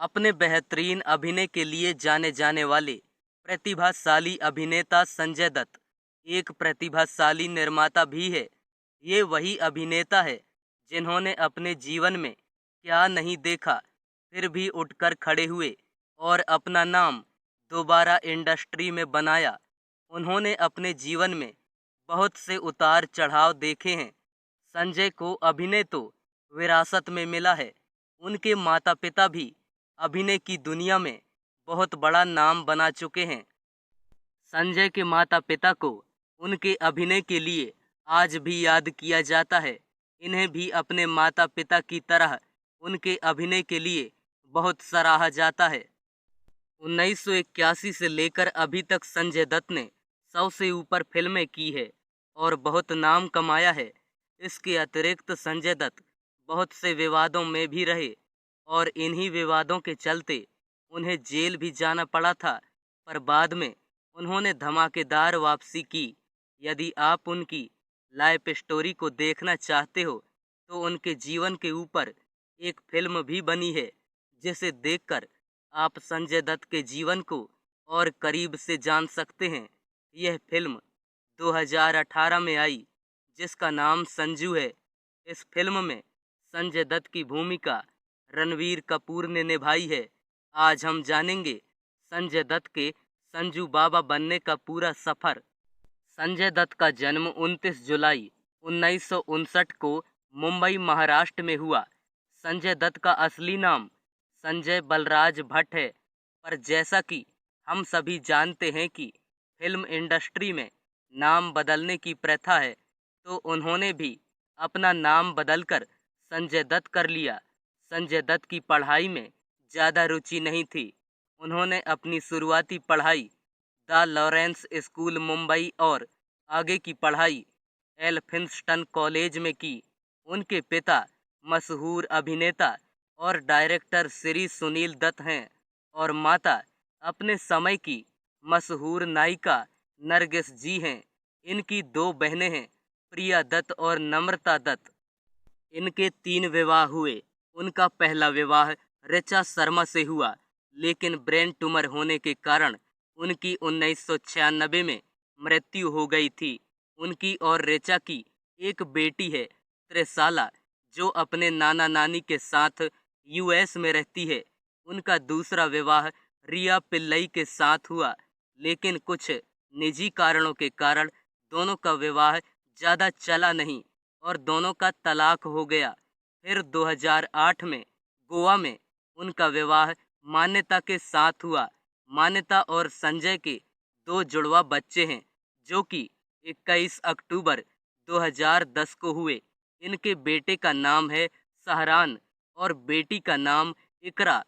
अपने बेहतरीन अभिनय के लिए जाने जाने वाले प्रतिभाशाली अभिनेता संजय दत्त एक प्रतिभाशाली निर्माता भी है। ये वही अभिनेता है जिन्होंने अपने जीवन में क्या नहीं देखा, फिर भी उठकर खड़े हुए और अपना नाम दोबारा इंडस्ट्री में बनाया। उन्होंने अपने जीवन में बहुत से उतार चढ़ाव देखे हैं। संजय को अभिनय तो विरासत में मिला है। उनके माता पिता भी अभिनय की दुनिया में बहुत बड़ा नाम बना चुके हैं। संजय के माता पिता को उनके अभिनय के लिए आज भी याद किया जाता है। इन्हें भी अपने माता पिता की तरह उनके अभिनय के लिए बहुत सराहा जाता है। 1981 से लेकर अभी तक संजय दत्त ने 100 से ऊपर फिल्में की है और बहुत नाम कमाया है। इसके अतिरिक्त संजय दत्त बहुत से विवादों में भी रहे और इन्हीं विवादों के चलते उन्हें जेल भी जाना पड़ा था, पर बाद में उन्होंने धमाकेदार वापसी की। यदि आप उनकी लाइफ स्टोरी को देखना चाहते हो तो उनके जीवन के ऊपर एक फिल्म भी बनी है, जिसे देखकर आप संजय दत्त के जीवन को और करीब से जान सकते हैं। यह फिल्म 2018 में आई, जिसका नाम संजू है। इस फिल्म में संजय दत्त की भूमिका रणवीर कपूर ने निभाई है। आज हम जानेंगे संजय दत्त के संजू बाबा बनने का पूरा सफर। संजय दत्त का जन्म 29 जुलाई 1959 को मुंबई, महाराष्ट्र में हुआ। संजय दत्त का असली नाम संजय बलराज भट्ट है, पर जैसा कि हम सभी जानते हैं कि फिल्म इंडस्ट्री में नाम बदलने की प्रथा है, तो उन्होंने भी अपना नाम बदलकर संजय दत्त कर लिया। संजय दत्त की पढ़ाई में ज़्यादा रुचि नहीं थी। उन्होंने अपनी शुरुआती पढ़ाई द लॉरेंस स्कूल मुंबई और आगे की पढ़ाई एल्फिंस्टन कॉलेज में की। उनके पिता मशहूर अभिनेता और डायरेक्टर श्री सुनील दत्त हैं और माता अपने समय की मशहूर नायिका नरगिस जी हैं। इनकी दो बहनें हैं, प्रिया दत्त और नम्रता दत्त। इनके 3 विवाह हुए। उनका पहला विवाह ऋचा शर्मा से हुआ, लेकिन ब्रेन ट्यूमर होने के कारण उनकी 1996 में मृत्यु हो गई थी। उनकी और ऋचा की एक बेटी है, त्रिशाला, जो अपने नाना नानी के साथ यूएस में रहती है। उनका दूसरा विवाह रिया पिल्लई के साथ हुआ, लेकिन कुछ निजी कारणों के कारण दोनों का विवाह ज़्यादा चला नहीं और दोनों का तलाक हो गया। फिर 2008 में गोवा में उनका विवाह मान्यता के साथ हुआ। मान्यता और संजय के 2 जुड़वा बच्चे हैं, जो कि 21 अक्टूबर 2010 को हुए। इनके बेटे का नाम है सहरान और बेटी का नाम इकरा।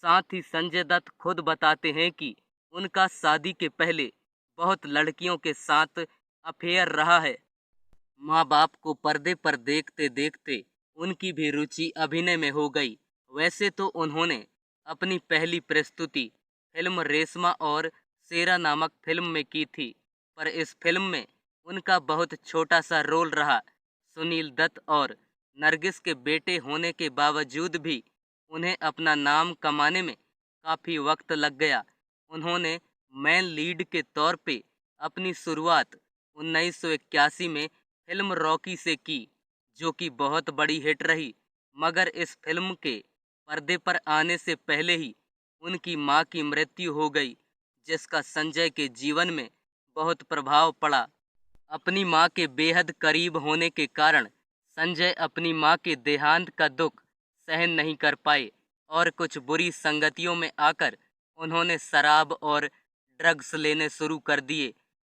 साथ ही संजय दत्त खुद बताते हैं कि उनका शादी के पहले बहुत लड़कियों के साथ अफेयर रहा है। माँ बाप को पर्दे पर देखते देखते उनकी भी रुचि अभिनय में हो गई। वैसे तो उन्होंने अपनी पहली प्रस्तुति फिल्म रेशमा और शेरा नामक फिल्म में की थी, पर इस फिल्म में उनका बहुत छोटा सा रोल रहा। सुनील दत्त और नरगिस के बेटे होने के बावजूद भी उन्हें अपना नाम कमाने में काफ़ी वक्त लग गया। उन्होंने मेन लीड के तौर पे अपनी शुरुआत 1981 में फिल्म रॉकी से की, जो कि बहुत बड़ी हिट रही। मगर इस फिल्म के पर्दे पर आने से पहले ही उनकी मां की मृत्यु हो गई, जिसका संजय के जीवन में बहुत प्रभाव पड़ा। अपनी मां के बेहद करीब होने के कारण संजय अपनी मां के देहांत का दुख सहन नहीं कर पाए और कुछ बुरी संगतियों में आकर उन्होंने शराब और ड्रग्स लेने शुरू कर दिए।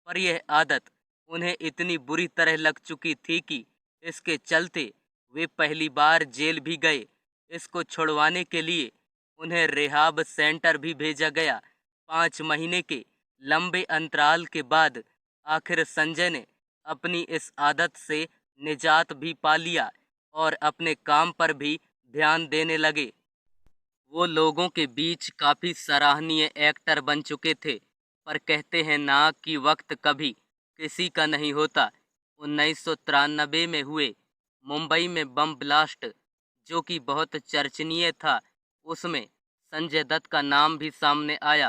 पर यह आदत उन्हें इतनी बुरी तरह लग चुकी थी कि इसके चलते वे पहली बार जेल भी गए। इसको छुड़वाने के लिए उन्हें रिहाब सेंटर भी भेजा गया। 5 महीने के लंबे अंतराल के बाद आखिर संजय ने अपनी इस आदत से निजात भी पा लिया और अपने काम पर भी ध्यान देने लगे। वो लोगों के बीच काफ़ी सराहनीय एक्टर बन चुके थे, पर कहते हैं ना कि वक्त कभी किसी का नहीं होता। 1993 में हुए मुंबई में बम ब्लास्ट, जो कि बहुत चर्चनीय था, उसमें संजय दत्त का नाम भी सामने आया।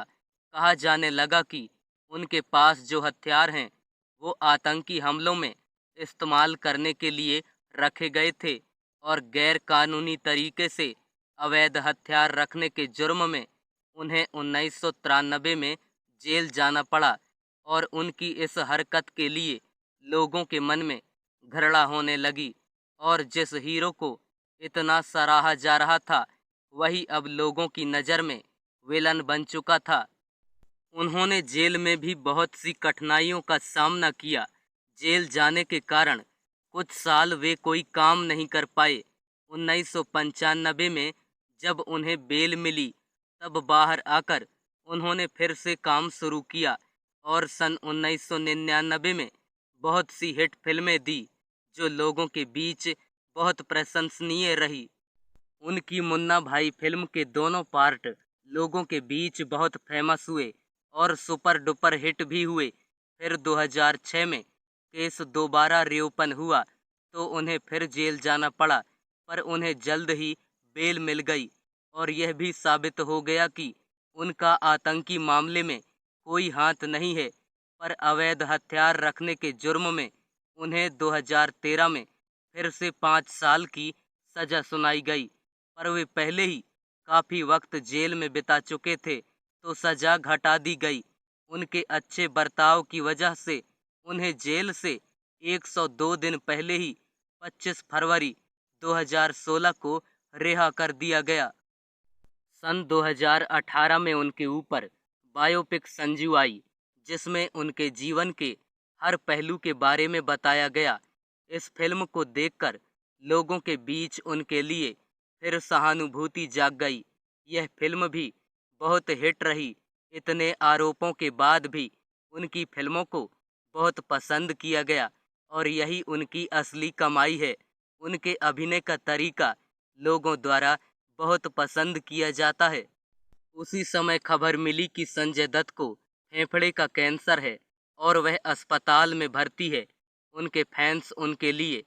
कहा जाने लगा कि उनके पास जो हथियार हैं वो आतंकी हमलों में इस्तेमाल करने के लिए रखे गए थे और गैर कानूनी तरीके से अवैध हथियार रखने के जुर्म में उन्हें 1993 में जेल जाना पड़ा और उनकी इस हरकत के लिए लोगों के मन में घृणा होने लगी और जिस हीरो को इतना सराहा जा रहा था वही अब लोगों की नज़र में विलन बन चुका था। उन्होंने जेल में भी बहुत सी कठिनाइयों का सामना किया। जेल जाने के कारण कुछ साल वे कोई काम नहीं कर पाए। 1995 में जब उन्हें बेल मिली तब बाहर आकर उन्होंने फिर से काम शुरू किया और सन 1999 में बहुत सी हिट फिल्में दी जो लोगों के बीच बहुत प्रशंसनीय रही। उनकी मुन्ना भाई फिल्म के दोनों पार्ट लोगों के बीच बहुत फेमस हुए और सुपर डुपर हिट भी हुए। फिर 2006 में केस दोबारा रिओपन हुआ तो उन्हें फिर जेल जाना पड़ा, पर उन्हें जल्द ही बेल मिल गई और यह भी साबित हो गया कि उनका आतंकी मामले में कोई हाथ नहीं है। पर अवैध हथियार रखने के जुर्म में उन्हें 2013 में फिर से 5 साल की सजा सुनाई गई, पर वे पहले ही काफ़ी वक्त जेल में बिता चुके थे तो सजा घटा दी गई। उनके अच्छे बर्ताव की वजह से उन्हें जेल से 102 दिन पहले ही 25 फरवरी 2016 को रिहा कर दिया गया। सन 2018 में उनके ऊपर बायोपिक संजू आई जिसमें उनके जीवन के हर पहलू के बारे में बताया गया। इस फिल्म को देखकर लोगों के बीच उनके लिए फिर सहानुभूति जाग गई। यह फिल्म भी बहुत हिट रही। इतने आरोपों के बाद भी उनकी फिल्मों को बहुत पसंद किया गया और यही उनकी असली कमाई है। उनके अभिनय का तरीका लोगों द्वारा बहुत पसंद किया जाता है। उसी समय खबर मिली कि संजय दत्त को फेफड़े का कैंसर है और वह अस्पताल में भर्ती है। उनके फैंस उनके लिए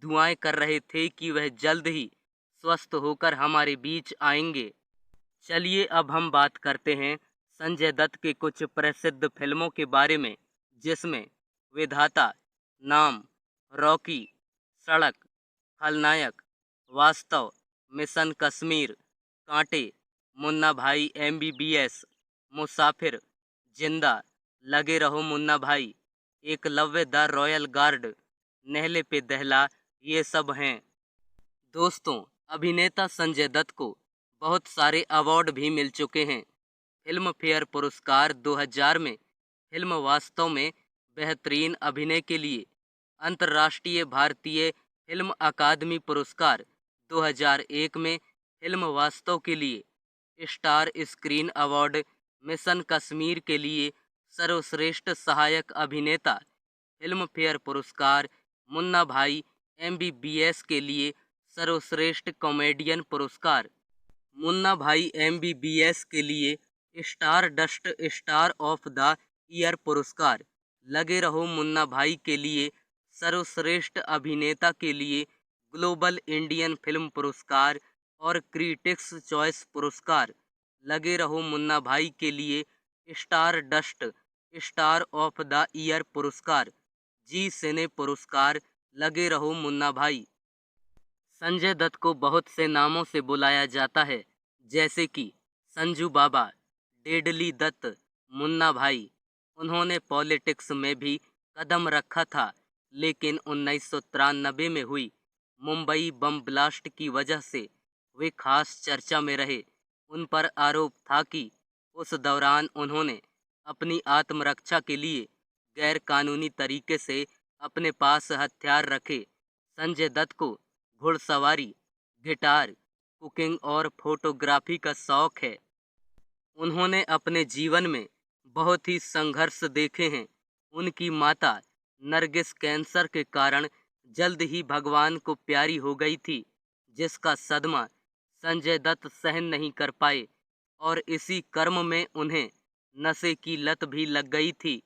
दुआएं कर रहे थे कि वह जल्द ही स्वस्थ होकर हमारे बीच आएंगे। चलिए अब हम बात करते हैं संजय दत्त के कुछ प्रसिद्ध फिल्मों के बारे में, जिसमें विधाता, नाम, रॉकी, सड़क, खलनायक, वास्तव, मिशन कश्मीर, कांटे, मुन्ना भाई MBBS, मुसाफिर, जिंदा, लगे रहो मुन्ना भाई, एकलव्य द रॉयल गार्ड, नहले पे दहला, ये सब हैं। दोस्तों, अभिनेता संजय दत्त को बहुत सारे अवार्ड भी मिल चुके हैं। फिल्म फेयर पुरस्कार 2000 में फिल्म वास्तव में बेहतरीन अभिनय के लिए, अंतर्राष्ट्रीय भारतीय फिल्म अकादमी पुरस्कार 2001 में फिल्म वास्तव के लिए, star screen award mission Kashmir के लिए सर्वश्रेष्ठ सहायक अभिनेता, फिल्म फेयर पुरस्कार मुन्ना भाई MBBS के लिए सर्वश्रेष्ठ कॉमेडियन पुरस्कार, मुन्ना भाई MBBS के लिए star dust star of the year पुरस्कार, लगे रहो मुन्ना भाई के लिए सर्वश्रेष्ठ अभिनेता के लिए ग्लोबल इंडियन फिल्म पुरस्कार और क्रिटिक्स चॉइस पुरस्कार, लगे रहो मुन्ना भाई के लिए star dust star of the year पुरस्कार, जी सिने पुरस्कार, लगे रहो मुन्ना भाई। संजय दत्त को बहुत से नामों से बुलाया जाता है, जैसे कि संजू बाबा, डेडली दत्त, मुन्ना भाई। उन्होंने पॉलिटिक्स में भी कदम रखा था, लेकिन 1993 में हुई मुंबई बम ब्लास्ट की वजह से वे खास चर्चा में रहे। उन पर आरोप था कि उस दौरान उन्होंने अपनी आत्मरक्षा के लिए गैर कानूनी तरीके से अपने पास हथियार रखे। संजय दत्त को घुड़सवारी, गिटार, कुकिंग और फोटोग्राफी का शौक है। उन्होंने अपने जीवन में बहुत ही संघर्ष देखे हैं। उनकी माता नरगिस कैंसर के कारण जल्द ही भगवान को प्यारी हो गई थी, जिसका सदमा संजय दत्त सहन नहीं कर पाए और इसी क्रम में उन्हें नशे की लत भी लग गई थी।